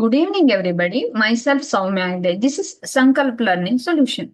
Good evening, everybody. Myself, Soumya Agde. This is Sankalp Learning Solution.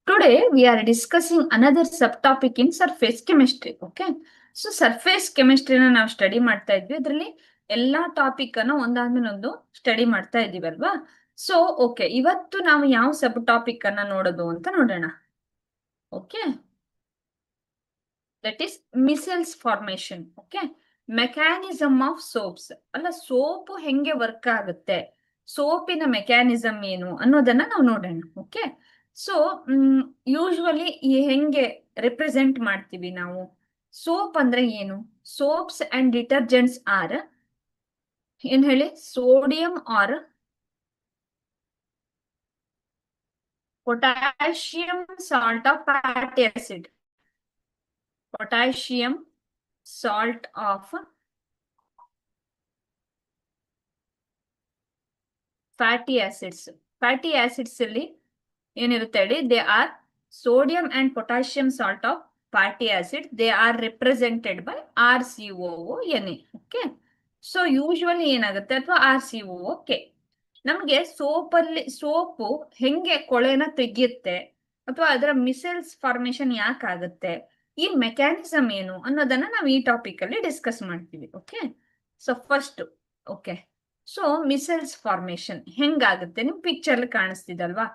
Today, we are discussing another subtopic in surface chemistry. Okay. So, surface chemistry na ನಾವು study ಮಾಡ್ತಾ ಇದ್ವಿ. ಅದರಲ್ಲಿ ಎಲ್ಲಾ topic ಅನ್ನ ಒಂದಾದ್ಮೇಲೆ ಒಂದು study ಮಾಡ್ತಾ ಇದೀವಲ್ವಾ. So, okay, ಇವತ್ತು ನಾವು ಯಾವ ಸಬ್ ಟಾಪಿಕ್ ಅನ್ನ ನೋಡೋದು ಅಂತ ನೋಡೋಣ. Okay, that is micelles formation. Okay, mechanism of soaps. ಅಲ್ಲ, ಸೋಪ್ ಹೆಂಗೆ ವರ್ಕ್ ಆಗುತ್ತೆ, ಸೋಪಿನ ಮೆಕ್ಯಾನಿಸಮ್ ಏನು ಅನ್ನೋದನ್ನ ನಾವು ನೋಡೋಣ. ಓಕೆ, ಸೊ ಯೂಶುವಲಿ ಹೆಂಗೆ ರಿಪ್ರೆಸೆಂಟ್ ಮಾಡ್ತೀವಿ ನಾವು ಸೋಪ್ ಅಂದ್ರೆ ಏನು? ಸೋಪ್ಸ್ ಅಂಡ್ ಡಿಟರ್ಜೆಂಟ್ಸ್ ಆರ್ ಏನ್ ಹೇಳಿ, sodium or potassium salt of fatty acid. potassium salt of fatty acids. Fatty acids ಅಲ್ಲಿ ಏನಿರುತ್ತೆ ಹೇಳಿ, they are sodium and potassium salt of fatty acid. They are represented by RCOONA. Okay, so usually ಏನಾಗುತ್ತೆ ಅಥವಾ RCOOK. ನಮ್ಗೆ soap ಹೆಂಗೆ ಕೊಳೆನ ತೆಗೆಯುತ್ತೆ ಅಥವಾ ಅದರ ಮಿಸೆಲ್ಸ್ formation ಯಾಕಾಗುತ್ತೆ, ಈ ಮೆಕ್ಯಾನಿಸಮ್ ಏನು ಅನ್ನೋದನ್ನ ನಾವು ಈ ಟಾಪಿಕ್ ಅಲ್ಲಿ ಡಿಸ್ಕಸ್ ಮಾಡ್ತೀವಿ. Okay, so first, okay, so micelles formation ಹೆಂಗಾಗುತ್ತೆ ನಿಮ್ ಪಿಕ್ಚರ್ ಕಾಣಿಸ್ತಿದಲ್ವಾ.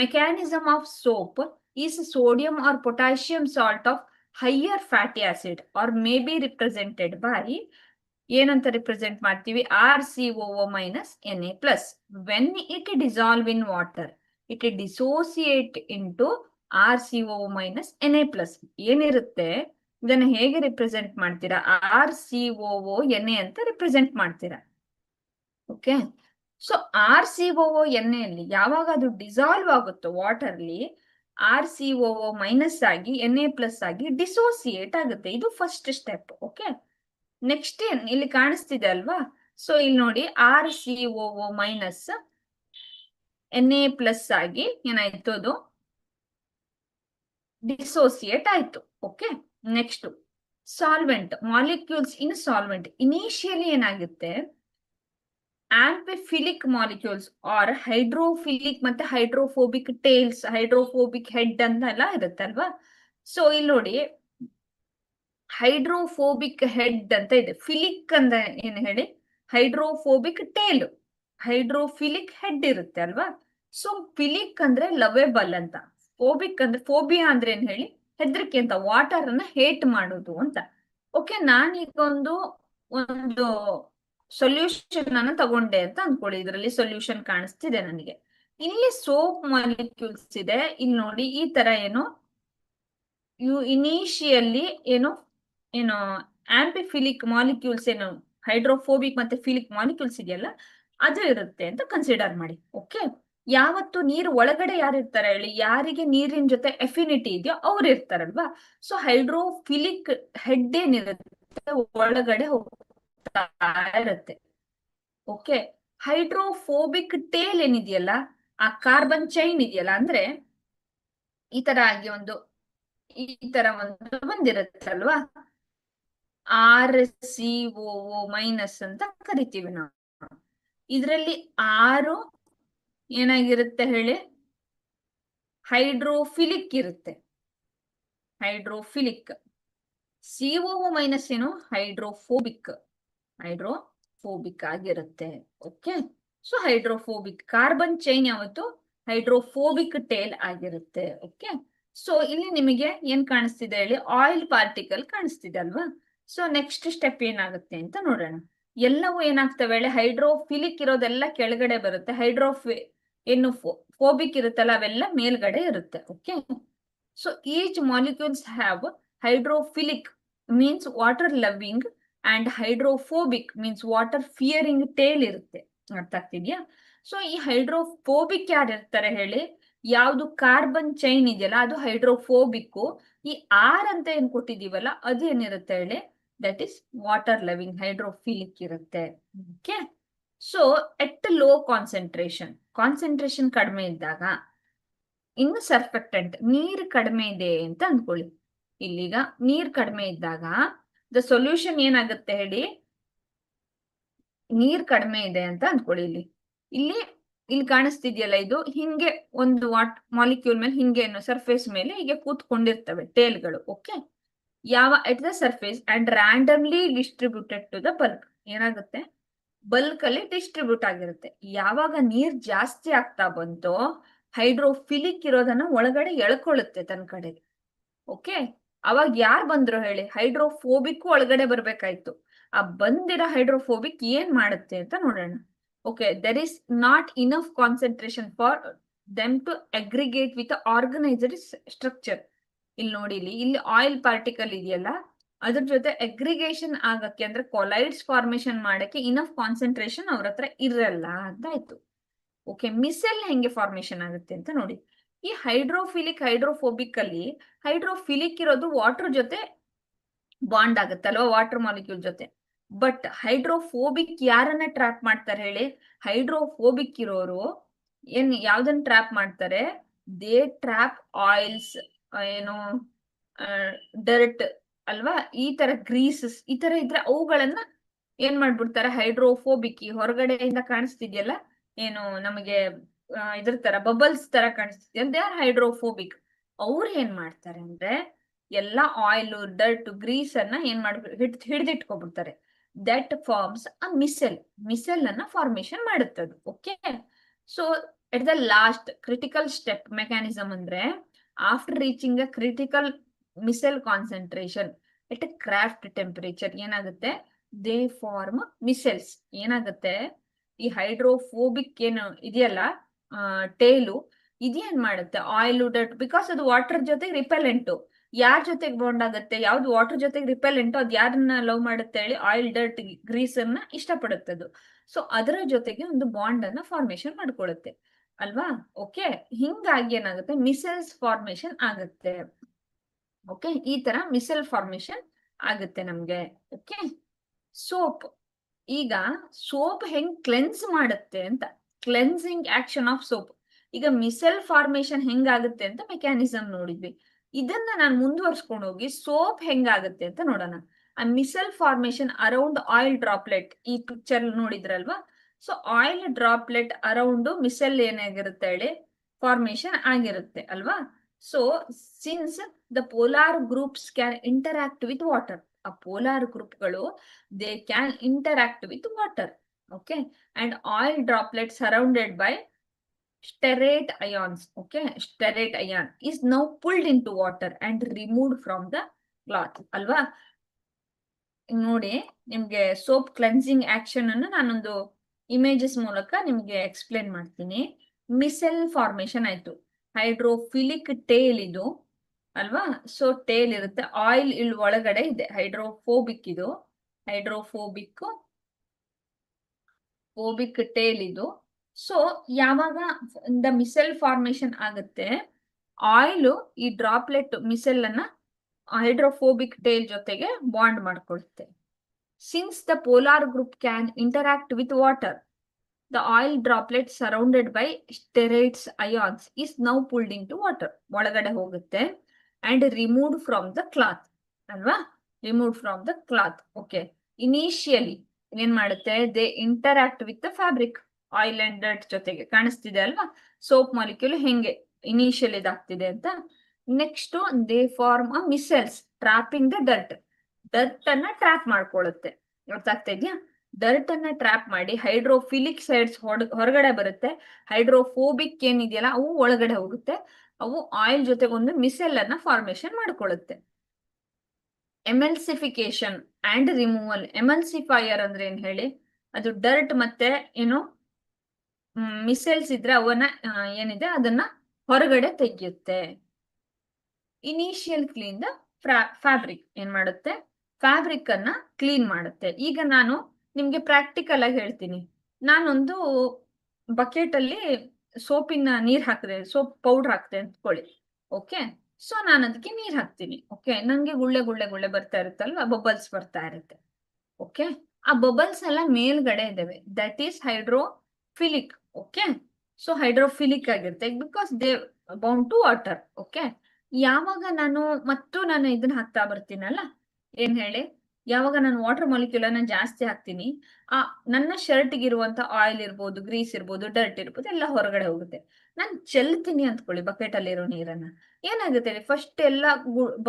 Mechanism of soap is sodium or potassium salt of higher fatty acid or may be represented by ಏನಂತ ರಿಪ್ರೆಸೆಂಟ್ ಮಾಡ್ತೀವಿ, RCOO minus Na+. When it dissolve in water, it dissociate into RCOO minus Na+. ಏನಿರುತ್ತೆ ಇದನ್ನ ಹೇಗೆ represent ಮಾಡ್ತೀರಾ, RCOONA ಅಂತ represent ಮಾಡ್ತೀರಾ. Okay, so RCOONA ಅಲ್ಲಿ ಯಾವಾಗ ಅದು ಡಿಸಾಲ್ವ್ ಆಗುತ್ತೋ ವಾಟರ್ಲಿ, RCOO ಮೈನಸ್ ಆಗಿ Na+ ಆಗಿ ಡಿಸೋಸಿಯೇಟ್ ಆಗುತ್ತೆ. ಇದು ಫಸ್ಟ್ ಸ್ಟೆಪ್. ಓಕೆ, ನೆಕ್ಸ್ಟ್ ಇಲ್ಲಿ ಕಾಣಿಸ್ತಿದೆ ಅಲ್ವಾ, ಸೊ ಇಲ್ಲಿ ನೋಡಿ, RCOO ಮೈನಸ್ Na+ ಆಗಿ ಏನಾಯ್ತು, ಅದು ಡಿಸೋಸಿಯೇಟ್ ಆಯ್ತು. ಓಕೆ, ನೆಕ್ಸ್ಟ್ ಸಾಲ್ವೆಂಟ್ ಮಾಲಿಕ್ಯೂಲ್ಸ್ ಇನ್ ಸಾಲ್ವೆಂಟ್. ಇನಿಷಿಯಲಿ ಏನಾಗುತ್ತೆ, ಆಂಪಿಫಿಲಿಕ್ ಮಾಲಿಕ್ಯೂಲ್ಸ್ ಆರ್ ಹೈಡ್ರೋಫಿಲಿಕ್ ಮತ್ತೆ ಹೈಡ್ರೋಫೋಬಿಕ್ ಟೇಲ್ಸ್, ಹೈಡ್ರೋಫೋಬಿಕ್ ಹೆಡ್ ಅಂತ ಎಲ್ಲ ಇರುತ್ತಲ್ವಾ. ಸೊ ಇಲ್ಲಿ ನೋಡಿ, ಹೈಡ್ರೋಫೋಬಿಕ್ ಹೆಡ್ ಅಂತ ಇದೆ, ಫಿಲಿಕ್ ಅಂತ ಏನ್ ಹೇಳಿ, ಹೈಡ್ರೋಫೋಬಿಕ್ ಟೇಲ್, ಹೈಡ್ರೋಫಿಲಿಕ್ ಹೆಡ್ ಇರುತ್ತೆ ಅಲ್ವಾ. ಸೊ ಫಿಲಿಕ್ ಅಂದ್ರೆ ಲವೇಬಲ್ ಅಂತ, ಫೋಬಿಕ್ ಅಂದ್ರೆ, ಫೋಬಿಯಾ ಅಂದ್ರೆ ಏನ್ ಹೇಳಿ, ಹೆದರಿಕೆ ಅಂತ, ವಾಟರ್ ಅನ್ನ ಹೇಟ್ ಮಾಡೋದು ಅಂತ. ಓಕೆ, ನಾನೀಗ ಒಂದು ಸೊಲ್ಯೂಷನ್ ಅನ್ನ ತಗೊಂಡೆ ಅಂತ ಅನ್ಕೊಳ್ಳಿ. ಇದರಲ್ಲಿ ಸೊಲ್ಯೂಷನ್ ಕಾಣಿಸ್ತಿದೆ ನನಗೆ. ಇಲ್ಲಿ ಸೋಪ್ ಮಾಲಿಕ್ಯೂಲ್ಸ್ ಇದೆ, ಇಲ್ಲಿ ನೋಡಿ ಈ ತರ ಏನು ಇನಿಷಿಯಲಿ ಏನು ಆಂಪಿಫಿಲಿಕ್ ಮಾಲಿಕ್ಯೂಲ್ಸ್, ಏನು ಹೈಡ್ರೋಫೋಬಿಕ್ ಮತ್ತೆ ಫಿಲಿಕ್ ಮಾಲಿಕ್ಯೂಲ್ಸ್ ಇದೆಯಲ್ಲ, ಅದು ಇರುತ್ತೆ ಅಂತ ಕನ್ಸಿಡರ್ ಮಾಡಿ. ಓಕೆ, ಯಾವತ್ತು ನೀರು ಒಳಗಡೆ ಯಾರು ಇರ್ತಾರೆ ಹೇಳಿ, ಯಾರಿಗೆ ನೀರಿನ ಜೊತೆ ಎಫಿನಿಟಿ ಇದೆಯೋ ಅವ್ರು ಇರ್ತಾರಲ್ವಾ. ಸೊ ಹೈಡ್ರೋಫಿಲಿಕ್ ಹೆಡ್ ಏನಿರುತ್ತೆ ಒಳಗಡೆ ಹೋಗ್ತಾ ಇರುತ್ತೆ. ಓಕೆ, ಹೈಡ್ರೋಫೋಬಿಕ್ ಟೇಲ್ ಏನಿದೆಯಲ್ಲ, ಆ ಕಾರ್ಬನ್ ಚೈನ್ ಇದೆಯಲ್ಲ, ಅಂದ್ರೆ ಈ ತರ ಆಗಿ ಈ ತರ ಒಂದು ಬಂದಿರುತ್ತಲ್ವಾ, RCOO ಮೈನಸ್ ಅಂತ ಕರಿತೀವಿ ನಾವು. ಇದರಲ್ಲಿ 6 ಏನಾಗಿರುತ್ತೆ ಹೇಳಿ, ಹೈಡ್ರೋಫಿಲಿಕ್ ಇರುತ್ತೆ, ಹೈಡ್ರೋಫಿಲಿಕ್. COO ಮೈನಸ್ ಏನು, ಹೈಡ್ರೋಫೋಬಿಕ್ ಆಗಿರುತ್ತೆ. Okay, so hydrophobic carbon chain ಯಾವತ್ತು ಹೈಡ್ರೋಫೋಬಿಕ್ ಟೇಲ್ ಆಗಿರುತ್ತೆ. ಓಕೆ, ಸೊ ಇಲ್ಲಿ ನಿಮಗೆ ಏನ್ ಕಾಣಿಸ್ತಿದೆ ಹೇಳಿ, ಆಯಿಲ್ ಪಾರ್ಟಿಕಲ್ ಕಾಣಿಸ್ತಿದೆ ಅಲ್ವಾ. ಸೊ ನೆಕ್ಸ್ಟ್ ಸ್ಟೆಪ್ ಏನಾಗುತ್ತೆ ಅಂತ ನೋಡೋಣ. ಎಲ್ಲವೂ ಏನಾಗ್ತವೆ ಹೇಳಿ, ಹೈಡ್ರೋಫಿಲಿಕ್ ಇರೋದೆಲ್ಲ ಕೆಳಗಡೆ ಬರುತ್ತೆ, ಏನು ಫೋಬಿಕ್ ಇರುತ್ತಲ್ಲ ಅವೆಲ್ಲ ಮೇಲ್ಗಡೆ ಇರುತ್ತೆ. Okay, so each molecules have hydrophilic means water loving and hydrophobic means water fearing tail ಇರುತ್ತೆ. ಅರ್ಥ ಆಗ್ತಿದ್ಯಾ? ಸೊ ಈ ಹೈಡ್ರೋಫೋಬಿಕ್ ಯಾರು ಇರ್ತಾರೆ ಹೇಳಿ, ಯಾವ್ದು ಕಾರ್ಬನ್ ಚೈನ್ ಇದೆಯಲ್ಲ ಅದು ಹೈಡ್ರೋಫೋಬಿಕ್. ಈ R ಅಂತ ಏನ್ ಕೊಟ್ಟಿದೀವಲ್ಲ ಅದು ಏನಿರುತ್ತೆ ಹೇಳಿ, that is water loving hydrophilic ಇರುತ್ತೆ. Okay, so at low concentration ಕಡಿಮೆ ಇದ್ದಾಗ, ಇನ್ನು ಸರ್ಫೆಕ್ಟೆಂಟ್ ನೀರು ಕಡಿಮೆ ಇದೆ ಅಂತ ಅನ್ಕೊಳ್ಳಿ. ಇಲ್ಲಿಗ ನೀರ್ ಕಡಿಮೆ ಇದ್ದಾಗ ದ ಸೊಲ್ಯೂಷನ್ ಏನಾಗುತ್ತೆ ಹೇಳಿ, ನೀರ್ ಕಡಿಮೆ ಇದೆ ಅಂತ ಅನ್ಕೊಳ್ಳಿ ಇಲ್ಲಿ. ಇಲ್ಲಿ ಕಾಣಿಸ್ತಿದ್ಯಲ್ಲ, ಇದು ಹಿಂಗೆ ಒಂದು ಮಾಲಿಕ್ಯೂಲ್ ಮೇಲೆ ಹಿಂಗೆ ಸರ್ಫೇಸ್ ಮೇಲೆ ಹೀಗೆ ಕೂತ್ಕೊಂಡಿರ್ತವೆ ಟೇಲ್ಗಳು. Okay, at the surface and randomly distributed to the bulk. ಏನಾಗುತ್ತೆ, ಬಲ್ಕ್ ಅಲ್ಲಿ ಡಿಸ್ಟ್ರಿಬ್ಯೂಟ್ ಆಗಿರುತ್ತೆ. ಯಾವಾಗ ನೀರ್ ಜಾಸ್ತಿ ಆಗ್ತಾ ಬಂತೋ ಹೈಡ್ರೋಫಿಲಿಕ್ ಇರೋದನ್ನ ಒಳಗಡೆ ಎಳ್ಕೊಳ್ಳುತ್ತೆ ತನ್ನ ಕಡೆಗೆ. ಓಕೆ, ಅವಾಗ ಯಾರು ಬಂದ್ರು ಹೇಳಿ, ಹೈಡ್ರೋಫೋಬಿಕ್ ಒಳಗಡೆ ಬರ್ಬೇಕಾಯ್ತು. ಆ ಬಂದಿರೋ ಹೈಡ್ರೋಫೋಬಿಕ್ ಏನ್ ಮಾಡುತ್ತೆ ಅಂತ ನೋಡೋಣ. Okay, there is not enough concentration for them to aggregate with organised structure. ಇಲ್ಲಿ ನೋಡಿ, ಇಲ್ಲಿ ಆಯಿಲ್ ಪಾರ್ಟಿಕಲ್ ಇದೆಯಲ್ಲ, ಅದ್ರ ಜೊತೆ ಅಗ್ರಿಗೇಷನ್ ಆಗಕ್ಕೆ ಅಂದ್ರೆ ಕೊಲೈಡ್ಸ್ ಫಾರ್ಮೇಶನ್ ಮಾಡಕ್ಕೆ ಇನಫ್ ಕಾನ್ಸಂಟ್ರೇಷನ್ ಅವ್ರ ಹತ್ರ ಇರಲ್ಲ ಅಂತ ಆಯ್ತು. ಓಕೆ, ಮಿಸೆಲ್ ಹೆಂಗೆ ಫಾರ್ಮೇಶನ್ ಆಗುತ್ತೆ ಅಂತ ನೋಡಿ. ಈ ಹೈಡ್ರೋಫಿಲಿಕ್ ಹೈಡ್ರೋಫೋಬಿಕ್ ಅಲ್ಲಿ ಹೈಡ್ರೋಫಿಲಿಕ್ ಇರೋದು ವಾಟರ್ ಜೊತೆ ಬಾಂಡ್ ಆಗುತ್ತೆ ಅಲ್ವಾ, ವಾಟರ್ ಮಾಲಿಕ್ಯೂಲ್ ಜೊತೆ. ಬಟ್ ಹೈಡ್ರೋಫೋಬಿಕ್ ಯಾರನ್ನ ಟ್ರ್ಯಾಪ್ ಮಾಡ್ತಾರೆ ಹೇಳಿ? ಹೈಡ್ರೋಫೋಬಿಕ್ ಇರೋರು ಯಾವ್ದನ್ನ ಟ್ರ್ಯಾಪ್ ಮಾಡ್ತಾರೆ? ದೇ ಟ್ರ್ಯಾಪ್ ಆಯಿಲ್ಸ್, ಏನು ಡರ್ಟ್ ಅಲ್ವಾ, ಈ ತರ ಗ್ರೀಸಸ್ ಈ ತರ ಇದ್ರೆ ಅವುಗಳನ್ನ ಏನ್ ಮಾಡ್ಬಿಡ್ತಾರೆ, ಹೈಡ್ರೋಫೋಬಿಕ್. ಈ ಹೊರಗಡೆಯಿಂದ ಕಾಣಿಸ್ತಿದ್ಯಲ್ಲ, ಏನು ನಮಗೆ ಇದ್ರ ತರ ಬಬಲ್ಸ್ ತರ ಕಾಣಿಸ್ತಿದ್ಯಲ್ಲ, ದೇ ಆರ್ ಹೈಡ್ರೋಫೋಬಿಕ್. ಅವ್ರು ಏನ್ ಮಾಡ್ತಾರೆ ಅಂದ್ರೆ ಎಲ್ಲಾ ಆಯಿಲ್, ಡರ್ಟ್, ಗ್ರೀಸ್ ಅನ್ನ ಏನ್ ಹಿಡಿದಿಟ್ಕೊಬಿಡ್ತಾರೆ. ದಟ್ ಫಾರ್ಮ್ಸ್ ಅ ಮಿಸೆಲ್ ಅನ್ನ ಫಾರ್ಮೇಶನ್ ಮಾಡುತ್ತದು. Okay, so at the last critical step mechanism ಅಂದ್ರೆ after reaching a critical micelle concentration at Krafft temperature ಏನಾಗುತ್ತೆ, ದೇ ಫಾರ್ಮ್ ಮಿಸೆಲ್ಸ್. ಏನಾಗುತ್ತೆ, ಈ ಹೈಡ್ರೋಫೋಬಿಕ್ ಏನು ಇದೆಯಲ್ಲ ಟೇಲು, ಇದೇನ್ ಮಾಡುತ್ತೆ, ಆಯಿಲ್, ಡರ್ಟ್, ಬಿಕಾಸ್ ಅದು ವಾಟರ್ ಜೊತೆಗೆ ರಿಪೆಲೆಂಟು. ಯಾರ್ ಜೊತೆಗೆ ಬಾಂಡ್ ಆಗುತ್ತೆ, ಯಾವ್ದು ವಾಟರ್ ಜೊತೆಗೆ ರಿಪೆಲೆಂಟು, ಅದು ಯಾರನ್ನ ಲವ್ ಮಾಡುತ್ತೆ ಹೇಳಿ? ಆಯಿಲ್, ಡರ್ಟ್, ಗ್ರೀಸ್ ಅನ್ನ ಇಷ್ಟಪಡುತ್ತದು. ಸೊ ಅದರ ಜೊತೆಗೆ ಒಂದು ಬಾಂಡ್ ಅನ್ನ ಫಾರ್ಮೇಶನ್ ಮಾಡ್ಕೊಳ್ಳುತ್ತೆ ಅಲ್ವಾ. ಓಕೆ, ಹಿಂಗಾಗಿ ಏನಾಗುತ್ತೆ, ಮಿಸೆಲ್ಸ್ ಫಾರ್ಮೇಶನ್ ಆಗುತ್ತೆ. ಓಕೆ, ಈ ತರ ಮಿಸೆಲ್ ಫಾರ್ಮೇಶನ್ ಆಗುತ್ತೆ ನಮ್ಗೆ. Okay, soap. ಈಗ ಸೋಪ್ ಹೆಂಗ್ ಕ್ಲೆನ್ಸ್ ಮಾಡುತ್ತೆ ಅಂತ, ಕ್ಲೆನ್ಸಿಂಗ್ ಆಕ್ಷನ್ ಆಫ್ ಸೋಪ್. ಈಗ ಮಿಸೆಲ್ ಫಾರ್ಮೇಶನ್ ಹೆಂಗಾಗುತ್ತೆ ಅಂತ ಮೆಕ್ಯಾನಿಸಮ್ ನೋಡಿದ್ವಿ. ಇದನ್ನ ನಾನು ಮುಂದುವರ್ಸ್ಕೊಂಡು ಹೋಗಿ ಸೋಪ್ ಹೆಂಗಾಗುತ್ತೆ ಅಂತ ನೋಡೋಣ. ಆ micelle formation around oil droplet, ಈ ಪಿಕ್ಚರ್ ನೋಡಿದ್ರಲ್ವಾ. So oil droplet around micelle ಏನಾಗಿರುತ್ತೆ ಹೇಳಿ, ಫಾರ್ಮೇಶನ್ ಆಗಿರುತ್ತೆ ಅಲ್ವಾ. So since the polar groups can interact with water, ಆ ಪೋಲಾರ್ ಗ್ರೂಪ್ಗಳು they can interact with water. Okay, and oil droplets surrounded by stearate ions. Okay, stearate ion is now pulled into water and removed from the cloth ಅಲ್ವಾ. ನೋಡಿ, ನಿಮ್ಗೆ soap cleansing action ಅನ್ನು ನಾನೊಂದು images ಮೂಲಕ ನಿಮ್ಗೆ explain ಮಾಡ್ತೀನಿ. Missile formation ಆಯ್ತು, hydrophilic tail ಇದು ಅಲ್ವಾ. ಸೊ ಟೇಲ್ ಇರುತ್ತೆ, ಆಯಿಲ್ ಇಲ್ಲಿ ಒಳಗಡೆ ಇದೆ, ಹೈಡ್ರೋಫೋಬಿಕ್ ಇದು, ಹೈಡ್ರೋಫೋಬಿಕ್ ಟೇಲ್ ಇದು. ಸೊ ಯಾವಾಗ ದ ಮಿಸೆಲ್ ಫಾರ್ಮೇಶನ್ ಆಗುತ್ತೆ, ಆಯಿಲ್ ಈ ಡ್ರಾಪ್ಲೆಟ್ ಮಿಸೆಲ್ ಅನ್ನ ಹೈಡ್ರೋಫೋಬಿಕ್ ಟೇಲ್ ಜೊತೆಗೆ ಬಾಂಡ್ ಮಾಡ್ಕೊಳುತ್ತೆ. Since the polar group can interact with water, the oil droplet surrounded by stearates ions is now pulled in to water, ಒಳಗಡೆ ಹೋಗುತ್ತೆ and removed from the cloth ಅಲ್ವಾ, removed from the cloth. Okay, initially ಏನ್ ಮಾಡುತ್ತೆ, they interact with the fabric, oil and dirt ಜೊತೆಗೆ. ಕಾಣಿಸ್ತಿದೆ ಅಲ್ವಾ soap molecule ಹೆಂಗೆ initial ಇದಾಗ್ತಿದೆ ಅಂತ. Next they form a micelles trapping the dirt ಅನ್ನ ಟ್ರ್ಯಾಪ್ ಮಾಡ್ಕೊಳ್ಳುತ್ತೆ. ಗೊತ್ತಾಗ್ತಾ ಇದೆಯಾ? ಡರ್ಟ್ ಅನ್ನ ಟ್ರ್ಯಾಪ್ ಮಾಡಿ ಹೈಡ್ರೋಫಿಲಿಕ್ ಸೈಡ್ಸ್ ಹೊರಗಡೆ ಬರುತ್ತೆ, ಹೈಡ್ರೋಫೋಬಿಕ್ ಏನಿದೆಯಲ್ಲ ಅವು ಒಳಗಡೆ ಹೋಗುತ್ತೆ. ಅವು ಆಯಿಲ್ ಜೊತೆಗೆ ಒಂದು ಮಿಸೆಲ್ ಅನ್ನ ಫಾರ್ಮೇಶನ್ ಮಾಡ್ಕೊಳ್ಳುತ್ತೆ. Emulsification and removal. ಎಮಲ್ಸಿಫೈಯರ್ ಅಂದ್ರೆ ಏನ್ ಹೇಳಿ, ಅದು ಡರ್ಟ್ ಮತ್ತೆ ಏನು ಮಿಸೆಲ್ಸ್ ಇದ್ರೆ ಅವನ್ನ ಏನಿದೆ ಅದನ್ನ ಹೊರಗಡೆ ತೆಗೆಯುತ್ತೆ. ಇನಿಷಿಯಲ್ ಕ್ಲೀನ್ ದ ಫ್ಯಾಬ್ರಿಕ್, ಏನ್ ಮಾಡುತ್ತೆ, ಫ್ಯಾಬ್ರಿಕ್ ಅನ್ನ ಕ್ಲೀನ್ ಮಾಡುತ್ತೆ. ಈಗ ನಾನು ನಿಮ್ಗೆ ಪ್ರಾಕ್ಟಿಕಲ್ ಆಗಿ ಹೇಳ್ತೀನಿ. ನಾನೊಂದು ಬಕೆಟ್ ಅಲ್ಲಿ ಸೋಪಿನ ನೀರ್ ಹಾಕಿದೆ, ಸೋಪ್ ಪೌಡರ್ ಹಾಕ್ತೆ ಅಂದ್ಕೊಳ್ಳಿ. ಓಕೆ, ಸೊ ನಾನು ಅದಕ್ಕೆ ನೀರ್ ಹಾಕ್ತೀನಿ. ಓಕೆ, ನಂಗೆ ಗುಳ್ಳೆ ಬರ್ತಾ ಇರುತ್ತಲ್ವಾ, ಬಬಲ್ಸ್ ಬರ್ತಾ ಇರುತ್ತೆ. ಓಕೆ, ಆ ಬಬಲ್ಸ್ ಎಲ್ಲ ಮೇಲ್ಗಡೆ ಇದಾವೆ, that is hydrophilic. Okay, so hydrophilic ಆಗಿರುತ್ತೆ because they bound to water. Okay, ಯಾವಾಗ ನಾನು ಇದನ್ನ ಹಾಕ್ತಾ ಬರ್ತೀನಲ್ಲ, ಏನ್ ಹೇಳಿ, ಯಾವಾಗ ನಾನು ವಾಟರ್ ಮಾಲಿಕ್ಯೂಲ್ ಅನ್ನ ಜಾಸ್ತಿ ಹಾಕ್ತೀನಿ, ಆ ನನ್ನ ಶರ್ಟ್ಗೆ ಇರುವಂತ ಆಯಿಲ್ ಇರ್ಬೋದು, ಗ್ರೀಸ್ ಇರ್ಬೋದು, ಡರ್ಟ್ ಇರ್ಬೋದು, ಎಲ್ಲ ಹೊರಗಡೆ ಹೋಗುತ್ತೆ. ನಾನು ಚೆಲ್ತೀನಿ ಅಂದ್ಕೊಳ್ಳಿ ಬಕೆಟ್ ಅಲ್ಲಿರೋ ನೀರನ್ನ, ಏನಾಗುತ್ತೆ ಹೇಳಿ, ಫಸ್ಟ್ ಎಲ್ಲ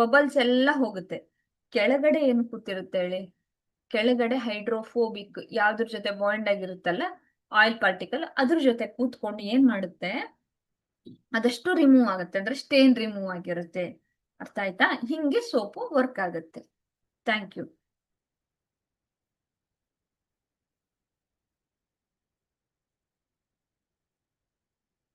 ಬಬಲ್ಸ್ ಎಲ್ಲ ಹೋಗುತ್ತೆ. ಕೆಳಗಡೆ ಏನು ಕೂತಿರುತ್ತೆ ಹೇಳಿ, ಕೆಳಗಡೆ ಹೈಡ್ರೋಫೋಬಿಕ್ ಯಾವ್ದ್ರ ಜೊತೆ ಬಾಂಡ್ ಆಗಿರುತ್ತಲ್ಲ ಆಯಿಲ್ ಪಾರ್ಟಿಕಲ್, ಅದ್ರ ಜೊತೆ ಕೂತ್ಕೊಂಡು ಏನ್ ಮಾಡುತ್ತೆ, ಅದಷ್ಟು ರಿಮೂವ್ ಆಗುತ್ತೆ, ಅಂದ್ರೆ ಸ್ಟೇನ್ ರಿಮೂವ್ ಆಗಿರುತ್ತೆ. ಅರ್ಥ ಆಯ್ತಾ? ಹಿಂಗೆ ಸೋಪು ವರ್ಕ್ ಆಗುತ್ತೆ. Thank you.